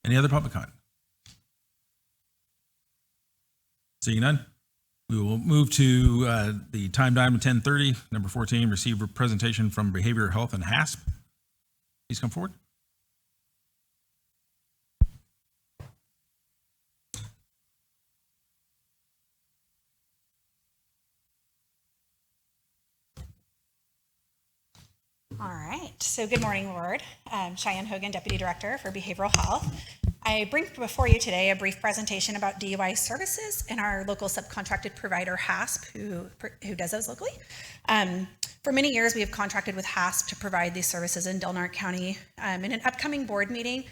Any other public comment? Seeing none, we will move to the timed item 10:30, number 14, receive a presentation from Behavioral Health and Hasp. Please come forward. All right, so good morning, Board. Cheyenne Hogan, Deputy Director for Behavioral Health. I bring before you today a brief presentation about DUI services and our local subcontracted provider, Hasp, who does those locally. For many years, we have contracted with Hasp to provide these services in Del Norte County. In an upcoming board meeting,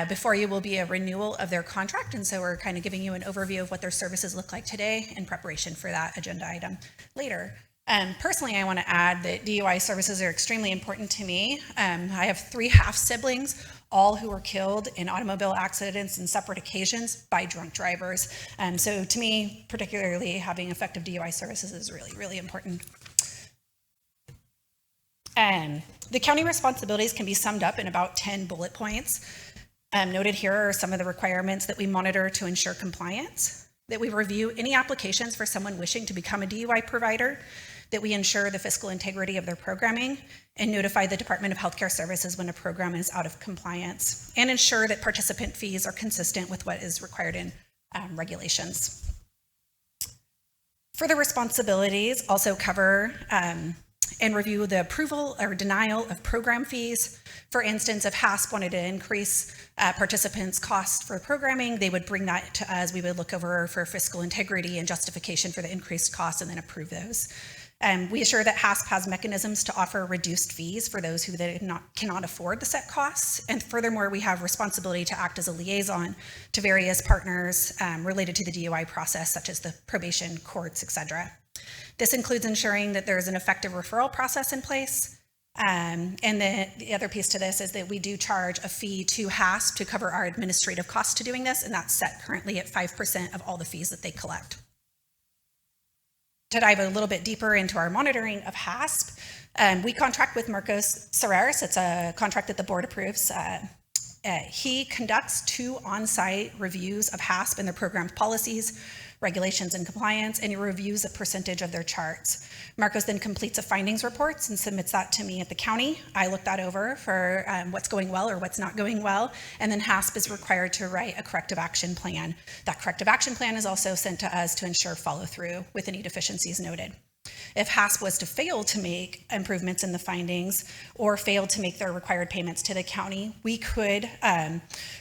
before you will be a renewal of their contract, and so we're kind of giving you an overview of what their services look like today in preparation for that agenda item later. Personally, I want to add that DUI services are extremely important to me. I have 3 half-siblings, all who were killed in automobile accidents in separate occasions by drunk drivers. So to me, particularly having effective DUI services is really, really important. The county responsibilities can be summed up in about 10 bullet points. Noted here are some of the requirements that we monitor to ensure compliance, that we review any applications for someone wishing to become a DUI provider, that we ensure the fiscal integrity of their programming, and notify the Department of Healthcare Services when a program is out of compliance, and ensure that participant fees are consistent with what is required in regulations. Further responsibilities also cover and review the approval or denial of program fees. For instance, if Hasp wanted to increase participants' cost for programming, they would bring that to us. We would look over for fiscal integrity and justification for the increased costs and then approve those. We assure that Hasp has mechanisms to offer reduced fees for those who cannot afford the set costs. And furthermore, we have responsibility to act as a liaison to various partners related to the DUI process, such as the probation, courts, etc. This includes ensuring that there is an effective referral process in place. And the other piece to this is that we do charge a fee to Hasp to cover our administrative costs to doing this, and that's set currently at 5% of all the fees that they collect. To dive a little bit deeper into our monitoring of Hasp, we contract with Marcos Serreres. It's a contract that the board approves. He conducts 2 on-site reviews of Hasp and their program policies, regulations, and compliance, and he reviews a percentage of their charts. Marcos then completes a findings report and submits that to me at the county. I look that over for what's going well or what's not going well, and then Hasp is required to write a corrective action plan. That corrective action plan is also sent to us to ensure follow-through with any deficiencies noted. If Hasp was to fail to make improvements in the findings or fail to make their required payments to the county, we could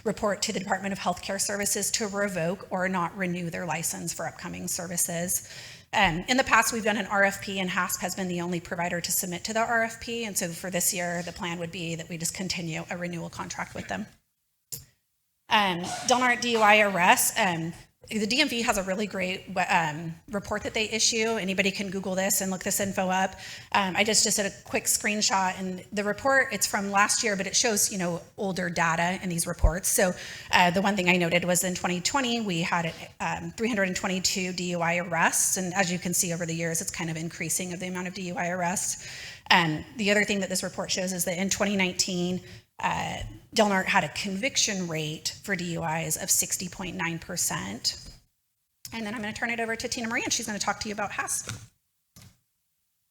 report to the Department of Healthcare Services to revoke or not renew their license for upcoming services. In the past, we've done an RFP, and Hasp has been the only provider to submit to the RFP. And so for this year, the plan would be that we just continue a renewal contract with them. Del Norte DUI arrests. The DMV has a really great report that they issue. Anybody can Google this and look this info up. I just did a quick screenshot, and the report, it's from last year, but it shows, older data in these reports. So the one thing I noted was in 2020, we had 322 DUI arrests. And as you can see over the years, it's kind of increasing of the amount of DUI arrests. The other thing that this report shows is that in 2019, Del Norte had a conviction rate for DUIs of 60.9%. And then I'm going to turn it over to Tina Marie, and she's going to talk to you about Hasp.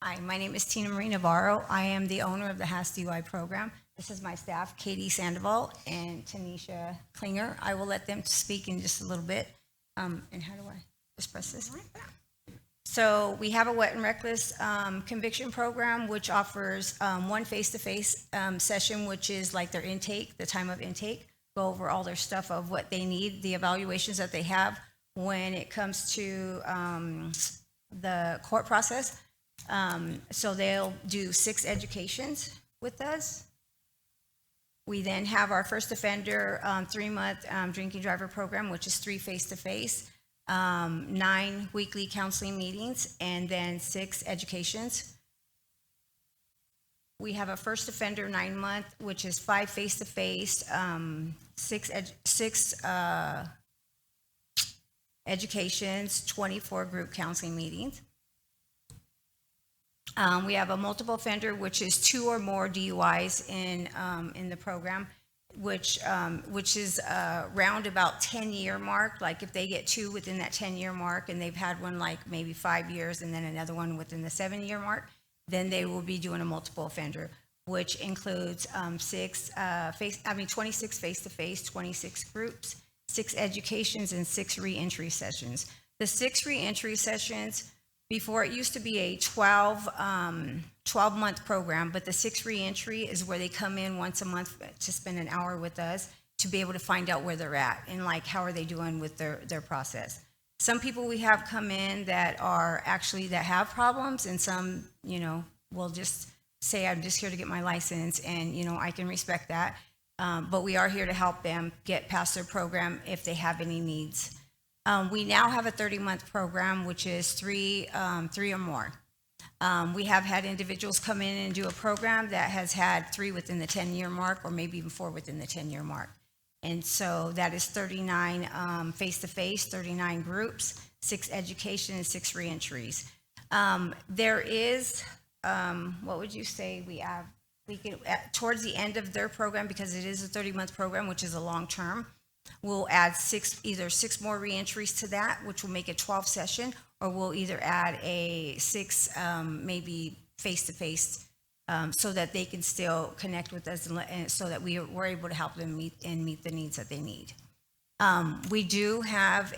Hi, my name is Tina Marie Navarro. I am the owner of the Hasp DUI program. This is my staff, Katie Sandoval and Tanisha Klinger. I will let them speak in just a little bit. And how do I just press this? So we have a wet and reckless conviction program, which offers one face-to-face session, which is like their intake, the time of intake, go over all their stuff of what they need, the evaluations that they have when it comes to the court process. So they'll do 6 educations with us. We then have our first offender 3-month drinking driver program, which is 3 face-to-face. 9 weekly counseling meetings, and then 6 educations. We have a first offender 9-month, which is 5 face-to-face, 6 educations, 24 group counseling meetings. We have a multiple offender, which is 2 or more DUIs in the program. which is around about 10-year mark. Like if they get 2 within that 10-year mark and they've had one like maybe 5 years and then another one within the 7-year mark, then they will be doing a multiple offender, which includes 26 face-to-face, 26 groups, 6 educations, and 6 reentry sessions. The 6 reentry sessions, before it used to be a 12-month program, but the 6 reentry is where they come in once a month to spend an hour with us to be able to find out where they're at and like how are they doing with their process. Some people we have come in that have problems, and some, will just say, I'm just here to get my license, and, I can respect that. But we are here to help them get past their program if they have any needs. We now have a 30-month program, which is 3 or more. We have had individuals come in and do a program that has had 3 within the 10-year mark, or maybe even 4 within the 10-year mark. And so that is 39 face-to-face, 39 groups, 6 education, and 6 reentries. There is, what would you say we have? We can, towards the end of their program, because it is a 30-month program, which is a long term, we'll add either 6 more reentries to that, which will make it 12 session, or we'll either add a 6 maybe face-to-face, so that they can still connect with us, and so that we're able to help them meet the needs that they need. We do have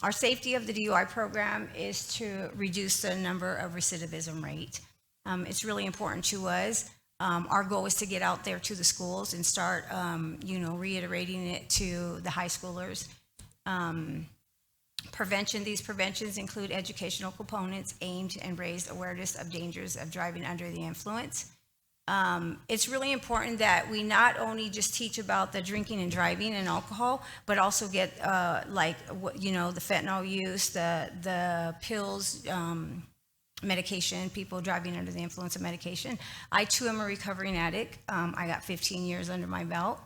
our safety of the DUI program is to reduce the number of recidivism rate. It's really important to us. Our goal is to get out there to the schools and start, reiterating it to the high schoolers. These preventions include educational components aimed and raised awareness of dangers of driving under the influence. It's really important that we not only just teach about the drinking and driving and alcohol, but also get the fentanyl use, the pills, medication, people driving under the influence of medication. I too am a recovering addict. I got 15 years under my belt.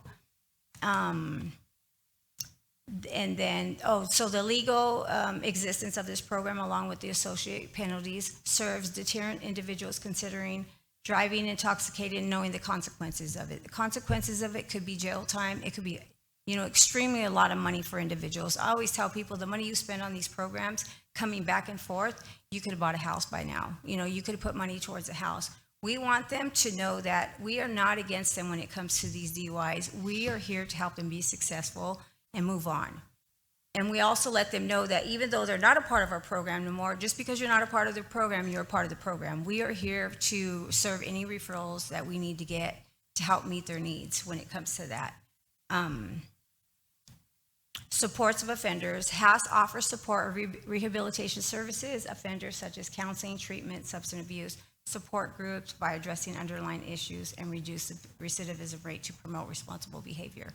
And then, so the legal existence of this program, along with the associated penalties, serves deterrent individuals considering driving intoxicated and knowing the consequences of it. The consequences of it could be jail time. It could be, extremely a lot of money for individuals. I always tell people the money you spend on these programs coming back and forth, you could have bought a house by now. You could have put money towards a house. We want them to know that we are not against them when it comes to these DUIs. We are here to help them be successful and move on. And we also let them know that even though they're not a part of our program anymore, just because you're not a part of the program, you're a part of the program. We are here to serve any referrals that we need to get to help meet their needs when it comes to that. Supports of offenders. Hasp offers support of rehabilitation services, offenders such as counseling, treatment, substance abuse, support groups by addressing underlying issues, and reduce the recidivism rate to promote responsible behavior.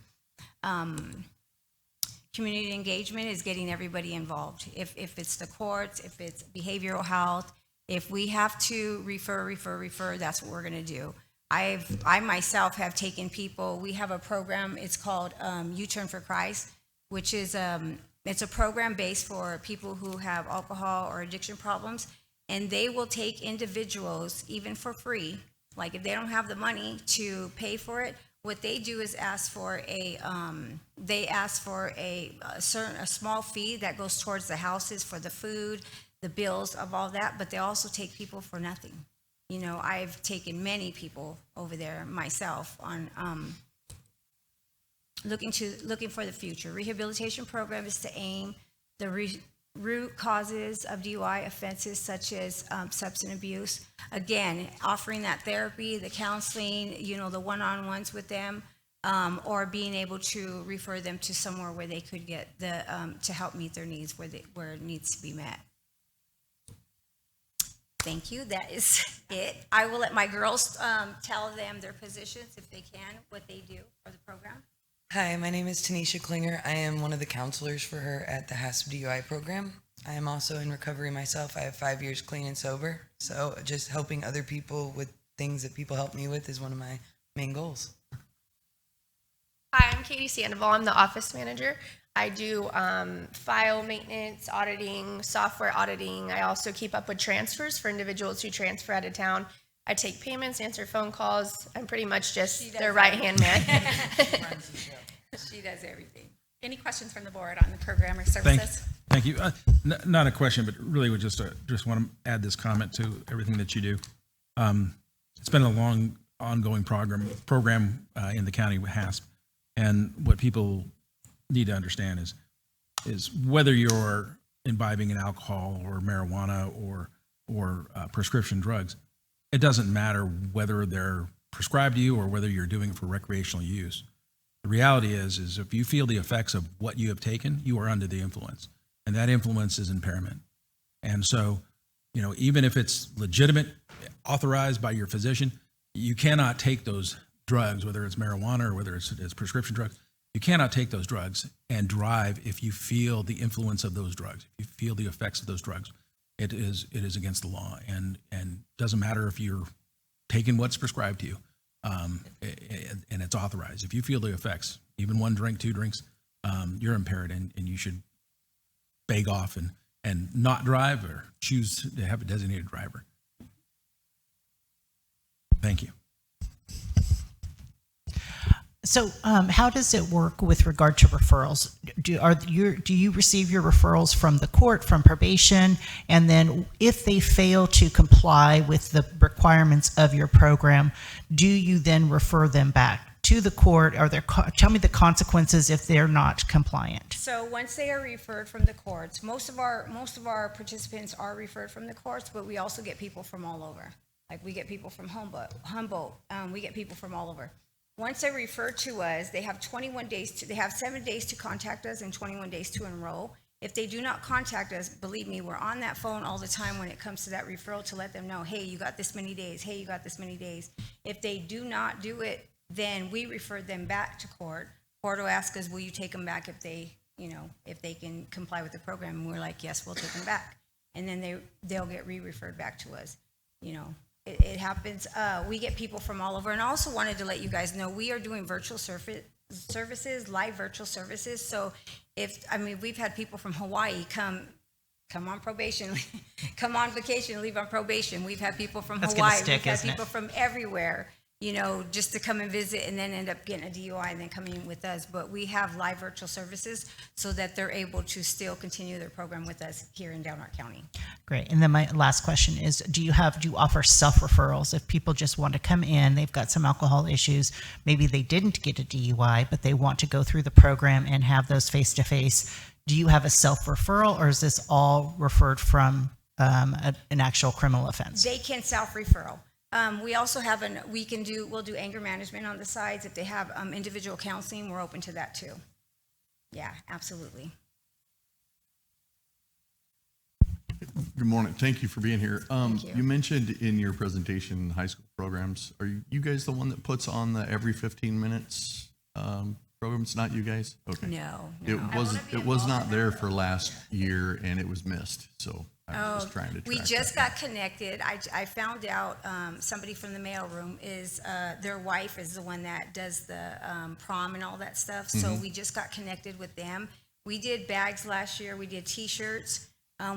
Community engagement is getting everybody involved. If it's the courts, if it's behavioral health, if we have to refer, that's what we're going to do. I myself have taken people. We have a program. It's called U-Turn for Christ, which is it's a program based for people who have alcohol or addiction problems, and they will take individuals even for free. Like if they don't have the money to pay for it, what they do is ask for a small fee that goes towards the houses for the food, the bills of all that, but they also take people for nothing. I've taken many people over there myself on looking for the future. Rehabilitation program is to aim the root causes of DUI offenses such as substance abuse. Again, offering that therapy, the counseling, the one-on-ones with them, or being able to refer them to somewhere where they could get to help meet their needs where it needs to be met. Thank you. That is it. I will let my girls tell them their positions, if they can, what they do for the program. Hi, my name is Tanisha Klinger. I am one of the counselors for her at the Hasp DUI program. I am also in recovery myself. I have 5 years clean and sober. So just helping other people with things that people help me with is one of my main goals. Hi, I'm Katie Sandoval. I'm the office manager. I do file maintenance, auditing, software auditing. I also keep up with transfers for individuals who transfer out of town. I take payments, answer phone calls. I'm pretty much just She does their right-hand man. She does everything. Any questions from the board on the program or services? Thank you. Not a question, but really would just want to add this comment to everything that you do. It's been a long ongoing program in the county with Hasp, and what people need to understand is whether you're imbibing in alcohol or marijuana or prescription drugs, it doesn't matter whether they're prescribed to you or whether you're doing it for recreational use. The reality is if you feel the effects of what you have taken, you are under the influence, and that influence is impairment. And so, even if it's legitimate, authorized by your physician, you cannot take those drugs, whether it's marijuana or whether it's prescription drugs. You cannot take those drugs and drive if you feel the influence of those drugs. If you feel the effects of those drugs, it is against the law, and doesn't matter if you're taking what's prescribed to you, and it's authorized. If you feel the effects, even 1 drink, 2 drinks, you're impaired, and you should beg off and not drive or choose to have a designated driver. Thank you. So how does it work with regard to referrals? Do you receive your referrals from the court, from probation, and then if they fail to comply with the requirements of your program, do you then refer them back to the court? Tell me the consequences if they're not compliant. So once they are referred from the courts, most of our participants are referred from the courts, but we also get people from all over. Like we get people from Humboldt, we get people from all over. Once they refer to us, they have 7 days to contact us and 21 days to enroll. If they do not contact us, believe me, we're on that phone all the time when it comes to that referral to let them know, hey, you got this many days. Hey, you got this many days. If they do not do it, then we refer them back to court. Court will ask us, will you take them back if they can comply with the program? And we're like, yes, we'll take them back. And then they'll get re-referred back to us, It happens. We get people from all over. And I also wanted to let you guys know, we are doing virtual services, live virtual services. So we've had people from Hawaii come on probation, come on vacation, leave on probation. We've had people from Hawaii. We've had people from everywhere, just to come and visit and then end up getting a DUI and then coming with us. But we have live virtual services so that they're able to still continue their program with us here in Downard County. Great. And then my last question is, do you offer self-referrals? If people just want to come in, they've got some alcohol issues, maybe they didn't get a DUI, but they want to go through the program and have those face-to-face, do you have a self-referral, or is this all referred from an actual criminal offense? They can self-referral. We also have we'll do anger management on the sides. If they have individual counseling, we're open to that too. Yeah, absolutely. Good morning. Thank you for being here. Thank you. You mentioned in your presentation high school programs. Are you guys the one that puts on the every 15 minutes programs? Not you guys? Okay. No. It was not there for last year and it was missed. So I was just trying to track We just that. got connected. I found out somebody from the mailroom their wife is the one that does the prom and all that stuff. So we just got connected with them. We did bags last year. We did T-shirts.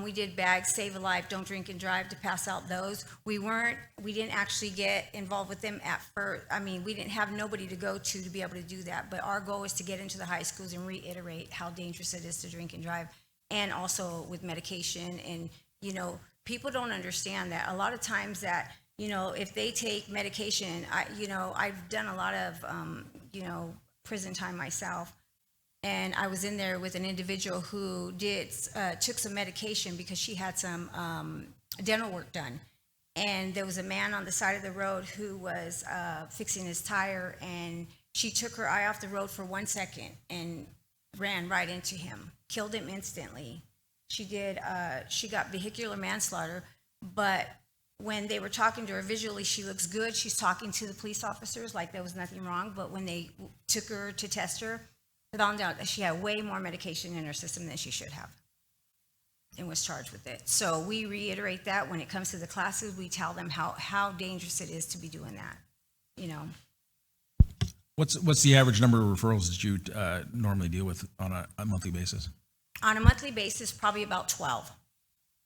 We did bags, Save a Life, Don't Drink and Drive, to pass out those. We didn't actually get involved with them at first. We didn't have nobody to go to be able to do that. But our goal is to get into the high schools and reiterate how dangerous it is to drink and drive, and also with medication. And, people don't understand that a lot of times that, if they take medication, I've done a lot of, prison time myself. And I was in there with an individual who took some medication because she had some dental work done. And there was a man on the side of the road who was fixing his tire, and she took her eye off the road for 1 second and ran right into him, killed him instantly. She got vehicular manslaughter, but when they were talking to her visually, she looks good. She's talking to the police officers like there was nothing wrong. But when they took her to test her, they found out that she had way more medication in her system than she should have and was charged with it. So we reiterate that when it comes to the classes, we tell them how dangerous it is to be doing that, What's the average number of referrals that you normally deal with on a monthly basis? On a monthly basis, probably about 12.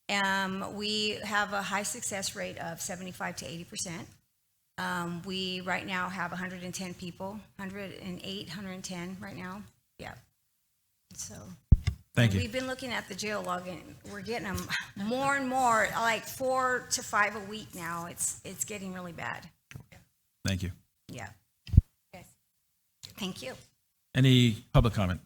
We have a high success rate of 75 to 80%. We right now have 110 people, 108, 110 right now. Yeah. So. Thank you. We've been looking at the jail log and we're getting them more and more, like 4 to 5 a week now. It's getting really bad. Thank you. Yeah. Yes. Thank you. Any public comment?